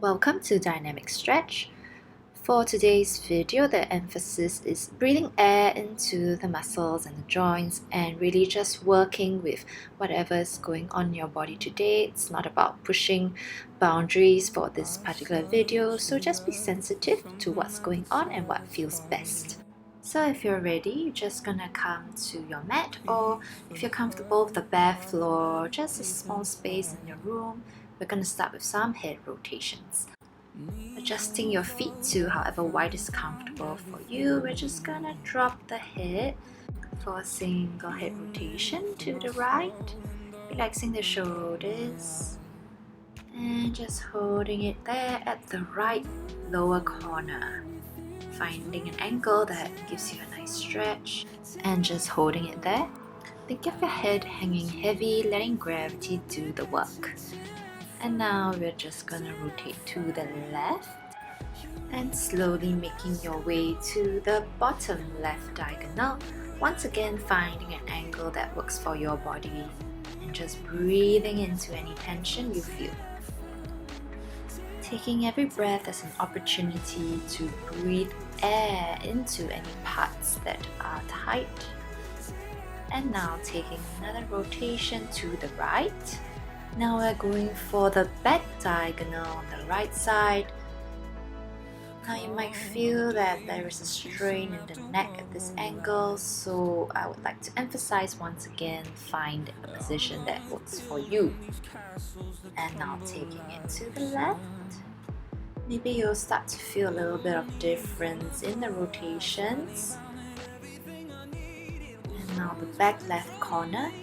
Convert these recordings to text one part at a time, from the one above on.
Welcome to Dynamic Stretch. For today's video, the emphasis is breathing air into the muscles and the joints and really just working with whatever is going on in your body today. It's not about pushing boundaries for this particular video, so just be sensitive to what's going on and what feels best. So if you're ready, you're just gonna come to your mat, or if you're comfortable with the bare floor, just a small space in your room. We're gonna start with some head rotations. Adjusting your feet to however wide is comfortable for you. We're just gonna drop the head for a single head rotation to the right, relaxing the shoulders and just holding it there at the right lower corner. Finding an angle that gives you a nice stretch and just holding it there. Think of your head hanging heavy, letting gravity do the work. And now we're just gonna rotate to the left and slowly making your way to the bottom left diagonal. Once again, finding an angle that works for your body and just breathing into any tension you feel. Taking every breath as an opportunity to breathe air into any parts that are tight. And now taking another rotation to the right. Now we're going for the back diagonal on the right side. Now you might feel that there is a strain in the neck at this angle, so I would like to emphasize once again, find a position that works for you. And now taking it to the left. Maybe you'll start to feel a little bit of difference in the rotations. And now the back left corner.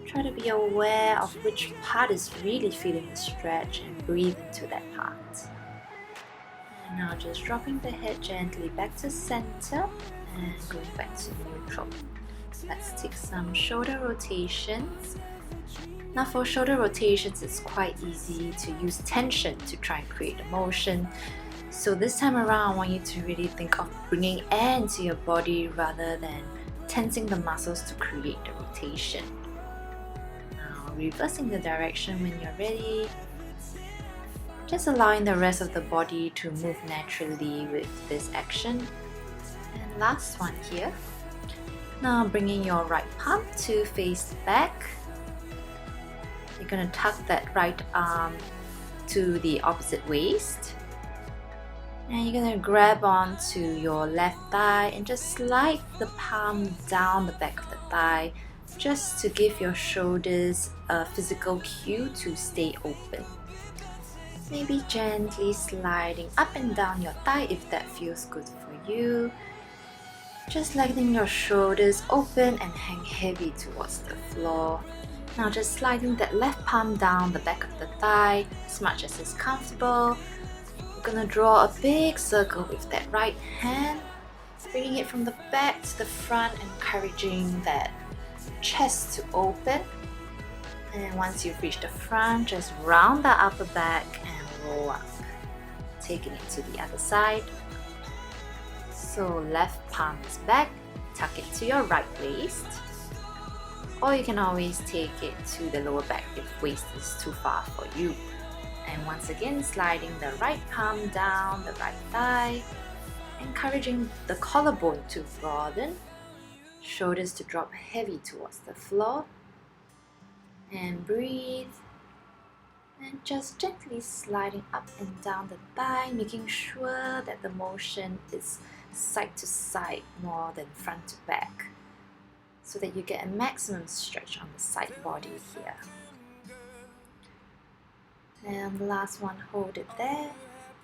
Try to be aware of which part is really feeling the stretch and breathe into that part. And now just dropping the head gently back to center and going back to neutral. Let's take some shoulder rotations. Now for shoulder rotations, it's quite easy to use tension to try and create a motion. So this time around, I want you to really think of bringing air into your body rather than tensing the muscles to create the rotation. Now reversing the direction when you're ready. Just allowing the rest of the body to move naturally with this action. And last one here. Now bringing your right palm to face back. You're going to tuck that right arm to the opposite waist. And you're going to grab onto your left thigh and just slide the palm down the back of the thigh just to give your shoulders a physical cue to stay open. Maybe gently sliding up and down your thigh if that feels good for you. Just letting your shoulders open and hang heavy towards the floor. Now just sliding that left palm down the back of the thigh as much as is comfortable. We're gonna draw a big circle with that right hand, bringing it from the back to the front, encouraging that chest to open. And once you've reached the front, just round the upper back and roll up. Taking it to the other side. So left palm is back, tuck it to your right waist. Or you can always take it to the lower back if waist is too far for you. And once again, sliding the right palm down the right thigh, encouraging the collarbone to broaden, shoulders to drop heavy towards the floor. And breathe. And just gently sliding up and down the thigh, making sure that the motion is side to side more than front to back, so that you get a maximum stretch on the side body here. And the last one, hold it there.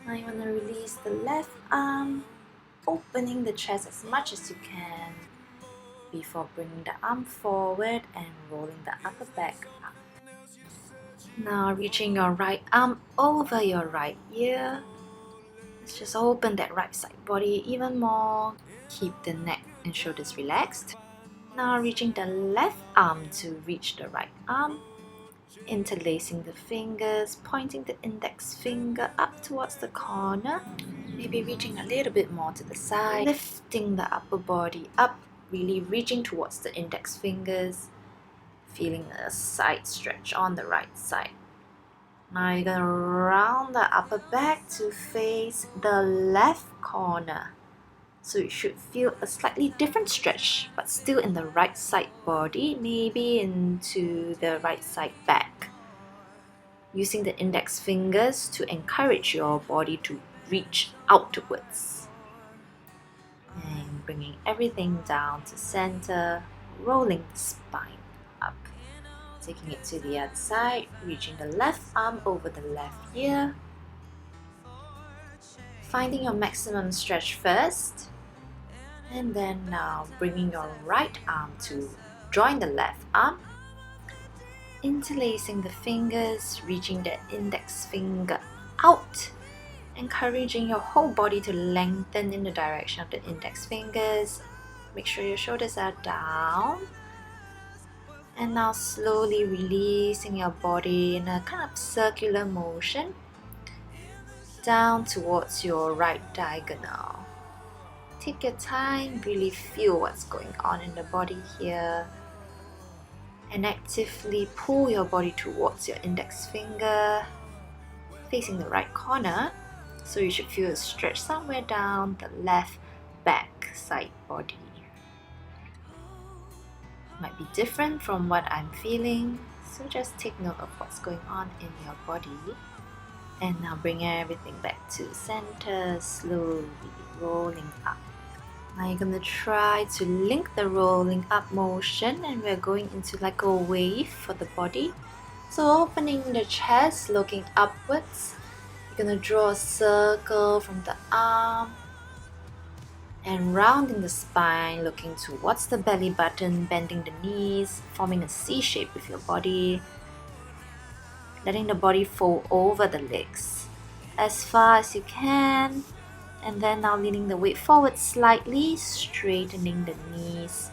Now you want to release the left arm, opening the chest as much as you can before bringing the arm forward and rolling the upper back up. Now reaching your right arm over your right ear. Let's just open that right side body even more. Keep the neck and shoulders relaxed. Now reaching the left arm to reach the right arm. Interlacing the fingers, pointing the index finger up towards the corner. Maybe reaching a little bit more to the side. Lifting the upper body up, really reaching towards the index fingers. Feeling a side stretch on the right side. Now you're gonna round the upper back to face the left corner. So you should feel a slightly different stretch, but still in the right side body, maybe into the right side back. Using the index fingers to encourage your body to reach outwards. And bringing everything down to center, rolling the spine up. Taking it to the other side, reaching the left arm over the left ear. Finding your maximum stretch first. And then now bringing your right arm to join the left arm. Interlacing the fingers, reaching the index finger out. Encouraging your whole body to lengthen in the direction of the index fingers. Make sure your shoulders are down. And now slowly releasing your body in a kind of circular motion down towards your right diagonal. Take your time, really feel what's going on in the body here. And actively pull your body towards your index finger, facing the right corner. So you should feel a stretch somewhere down the left back side body. Might be different from what I'm feeling, so just take note of what's going on in your body. And now bring everything back to center, slowly rolling up. Now you're gonna try to link the rolling up motion, and we're going into like a wave for the body. So opening the chest, looking upwards. You're gonna draw a circle from the arm and rounding the spine, looking towards the belly button, bending the knees, forming a C shape with your body, letting the body fold over the legs as far as you can, and then now leaning the weight forward slightly, straightening the knees.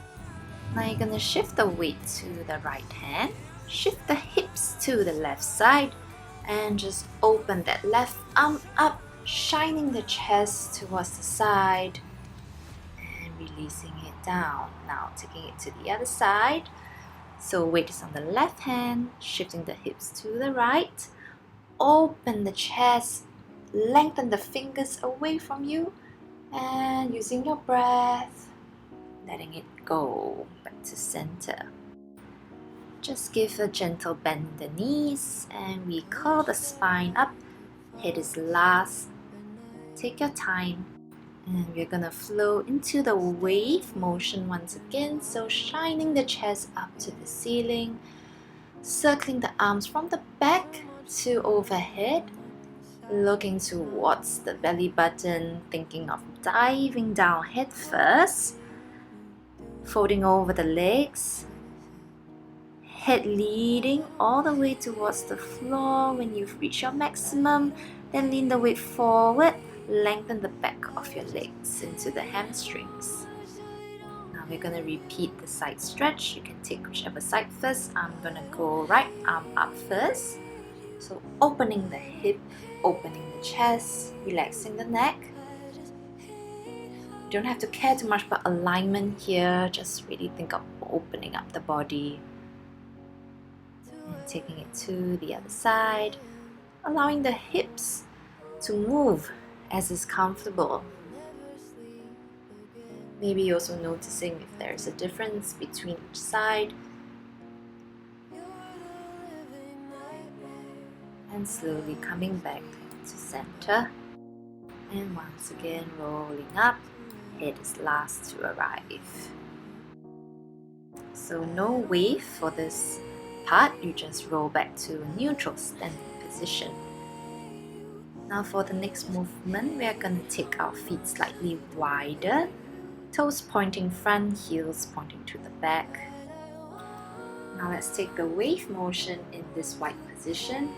Now you're gonna shift the weight to the right hand, shift the hips to the left side, and just open that left arm up, shining the chest towards the side, releasing it down. Now taking it to the other side. So weight is on the left hand, shifting the hips to the right. Open the chest, lengthen the fingers away from you, and using your breath, letting it go back to center. Just give a gentle bend in the knees, and we curl the spine up. Head is last. Take your time. And we're gonna flow into the wave motion once again. So shining the chest up to the ceiling, circling the arms from the back to overhead, looking towards the belly button, thinking of diving down head first, folding over the legs, head leading all the way towards the floor. When you've reached your maximum, then lean the weight forward. Lengthen the back of your legs into the hamstrings. Now we're going to repeat the side stretch. You can take whichever side first. I'm going to go right arm up first. So opening the hip, opening the chest, relaxing the neck. You don't have to care too much about alignment here. Just really think of opening up the body. And taking it to the other side. Allowing the hips to move as is comfortable. Maybe also noticing if there is a difference between each side. And slowly coming back to center. And once again rolling up. Head is last to arrive. So no wave for this part. You just roll back to a neutral standing position. Now for the next movement, we are going to take our feet slightly wider, toes pointing front, heels pointing to the back. Now let's take the wave motion in this wide position,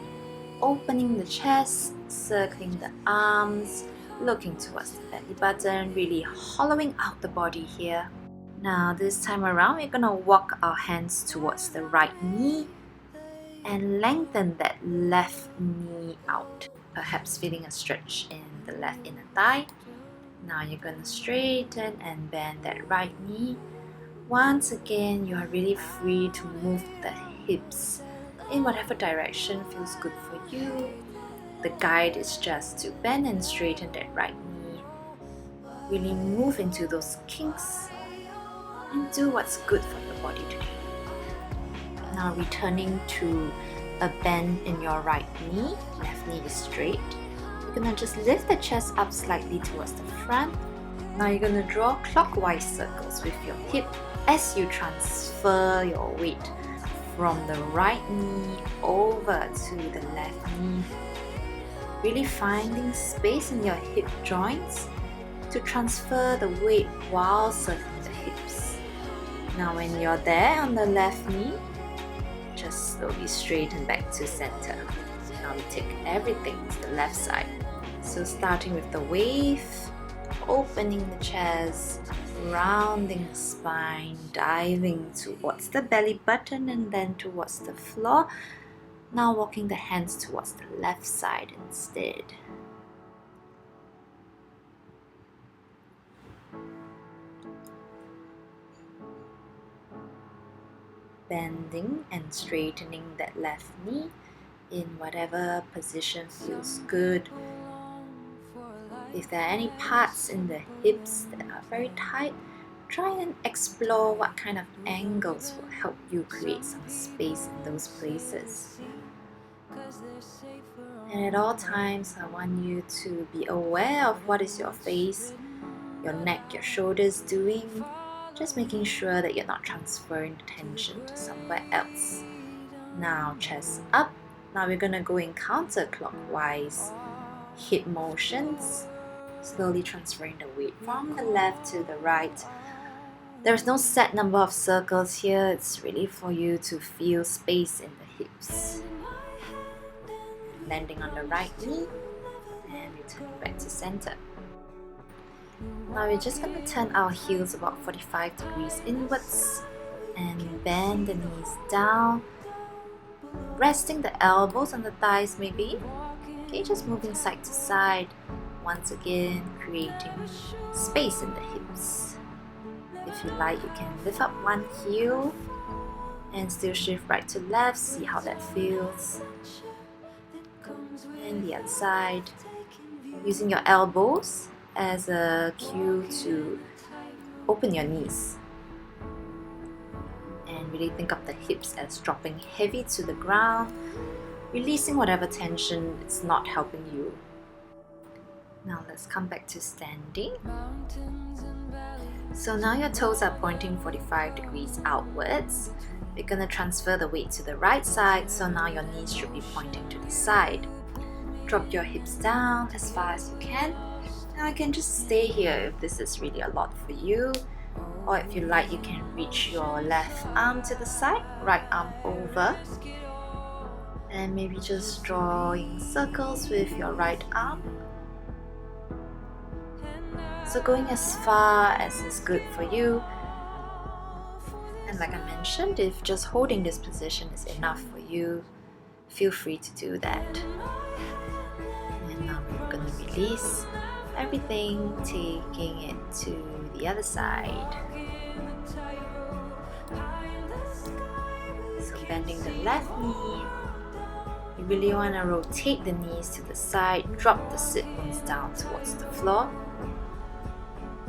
opening the chest, circling the arms, looking towards the belly button, really hollowing out the body here. Now this time around, we're going to walk our hands towards the right knee and lengthen that left knee out. Perhaps feeling a stretch in the left inner thigh. Now you're going to straighten and bend that right knee. Once again, you are really free to move the hips in whatever direction feels good for you. The guide is just to bend and straighten that right knee. Really move into those kinks and do what's good for your body today. Now returning to a bend in your right knee, left knee is straight. You're gonna just lift the chest up slightly towards the front. Now you're gonna draw clockwise circles with your hip as you transfer your weight from the right knee over to the left knee. Really finding space in your hip joints to transfer the weight while circling the hips. Now when you're there on the left knee, just slowly straighten back to center. Now we take everything to the left side. So starting with the wave, opening the chest, rounding the spine, diving towards the belly button and then towards the floor. Now walking the hands towards the left side instead. Bending and straightening that left knee in whatever position feels good. If there are any parts in the hips that are very tight, try and explore what kind of angles will help you create some space in those places. And at all times, I want you to be aware of what is your face, your neck, your shoulders doing. Just making sure that you're not transferring the tension to somewhere else. Now chest up. Now we're gonna go in counterclockwise hip motions. Slowly transferring the weight from the left to the right. There's no set number of circles here. It's really for you to feel space in the hips. Landing on the right knee and returning back to center. Now we're just going to turn our heels about 45 degrees inwards and bend the knees down, resting the elbows on the thighs maybe. Okay, just moving side to side. Once again, creating space in the hips. If you like, you can lift up one heel and still shift right to left. See how that feels. And the other side, using your elbows as a cue to open your knees and really think of the hips as dropping heavy to the ground, releasing whatever tension is not helping you. Now let's come back to standing. So now your toes are pointing 45 degrees outwards. We're going to transfer the weight to the right side, so now your knees should be pointing to the side. Drop your hips down as far as you can. Now you can just stay here if this is really a lot for you. Or if you like, you can reach your left arm to the side, right arm over. And maybe just drawing circles with your right arm. So going as far as is good for you. And like I mentioned, if just holding this position is enough for you, feel free to do that. And now we're going to release everything, taking it to the other side. So bending the left knee. You really want to rotate the knees to the side, drop the sit bones down towards the floor.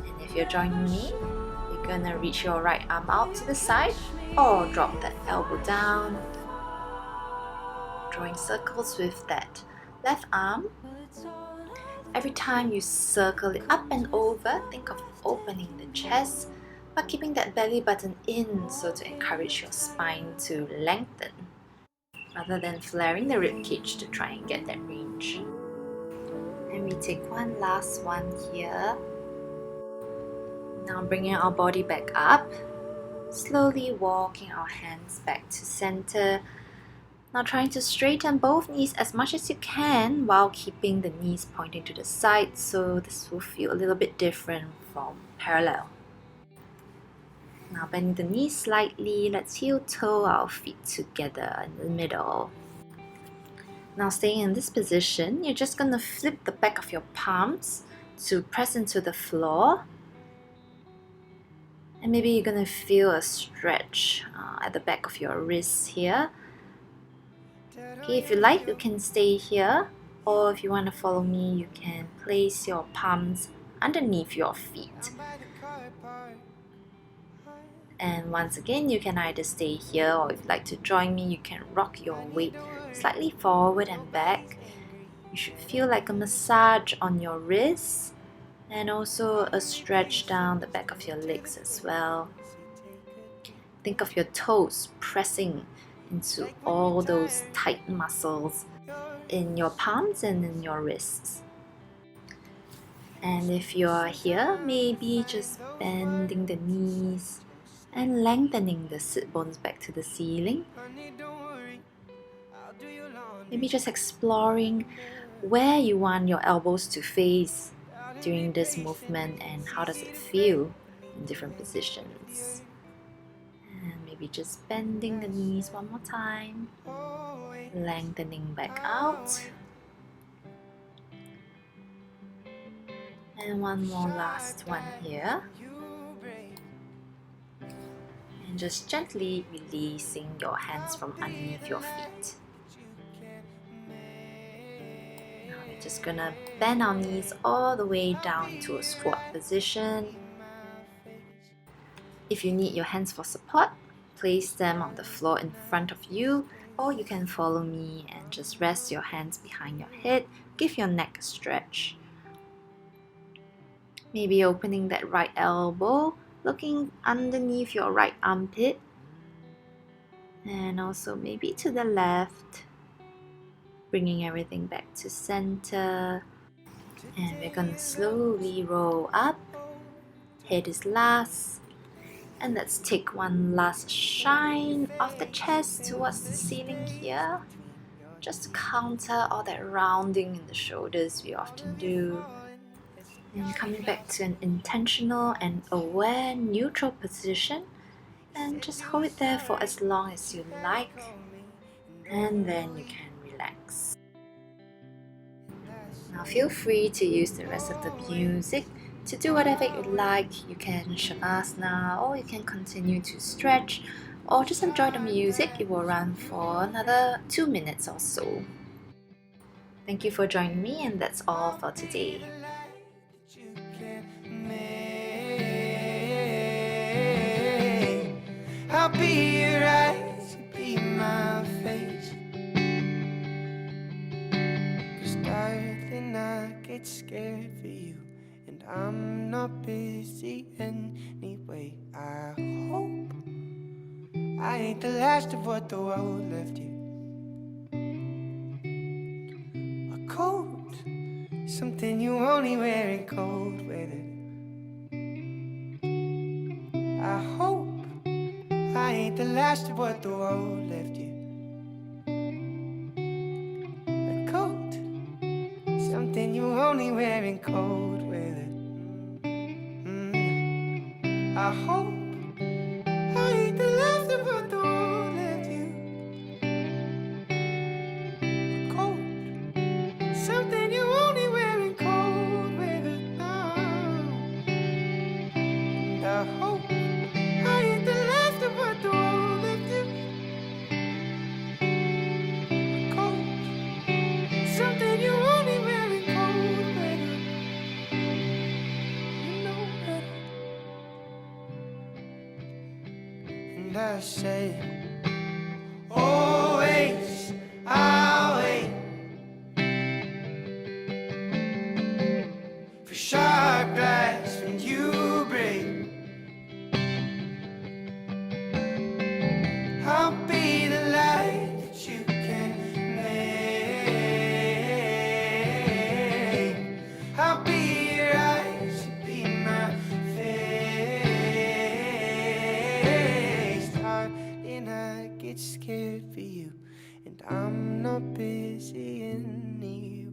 And if you're joining me, you're going to reach your right arm out to the side or drop that elbow down. Drawing circles with that left arm. Every time you circle it up and over, think of opening the chest but keeping that belly button in, so to encourage your spine to lengthen rather than flaring the rib cage to try and get that range. And we take one last one here. Now bringing our body back up, slowly walking our hands back to center. Now trying to straighten both knees as much as you can while keeping the knees pointing to the side, so this will feel a little bit different from parallel. Now bending the knees slightly, let's heel toe our feet together in the middle. Now staying in this position, you're just going to flip the back of your palms to press into the floor. And maybe you're going to feel a stretch at the back of your wrists here. Okay, if you like, you can stay here, or if you want to follow me, you can place your palms underneath your feet. And once again, you can either stay here, or if you'd like to join me, you can rock your weight slightly forward and back. You should feel like a massage on your wrists and also a stretch down the back of your legs as well. Think of your toes pressing into all those tight muscles in your palms and in your wrists. And if you're here, maybe just bending the knees and lengthening the sit bones back to the ceiling. Maybe just exploring where you want your elbows to face during this movement and how does it feel in different positions. And maybe just bending the knees one more time, lengthening back out. And one more last one here. And just gently releasing your hands from underneath your feet. Now we're just gonna bend our knees all the way down to a squat position. If you need your hands for support, place them on the floor in front of you, or you can follow me and just rest your hands behind your head. Give your neck a stretch. Maybe opening that right elbow, looking underneath your right armpit, and also maybe to the left, bringing everything back to center. And we're gonna slowly roll up. Head is last. And let's take one last shine of the chest towards the ceiling here, just to counter all that rounding in the shoulders we often do. And coming back to an intentional and aware neutral position, and just hold it there for as long as you like, and then you can relax. Now feel free to use the rest of the music to do whatever you like. You can shavasana, or you can continue to stretch, or just enjoy the music. It will run for another 2 minutes or so. Thank you for joining me, and that's all for today. I'll be your eyes, you be my face. 'Cause darling, I get scared for you, and I'm not busy anyway. I hope I ain't the last of what the world left you. A coat, something you only wear in cold weather. I hope I ain't the last of what the world left you. A coat, something you only wear in cold weather. I hope I ain't the last of what the world left you. A coat, something you only wear in cold weather. And I hope I ain't the last of what the world left you. A coat, something you only wear in cold weather. You know better. And I say, always, I'll wait for sharp glass when you break. I'll be the light that you can make. I'll be your eyes, you'll be my face. Darling, I get scared for you, and I'm not busy anyway.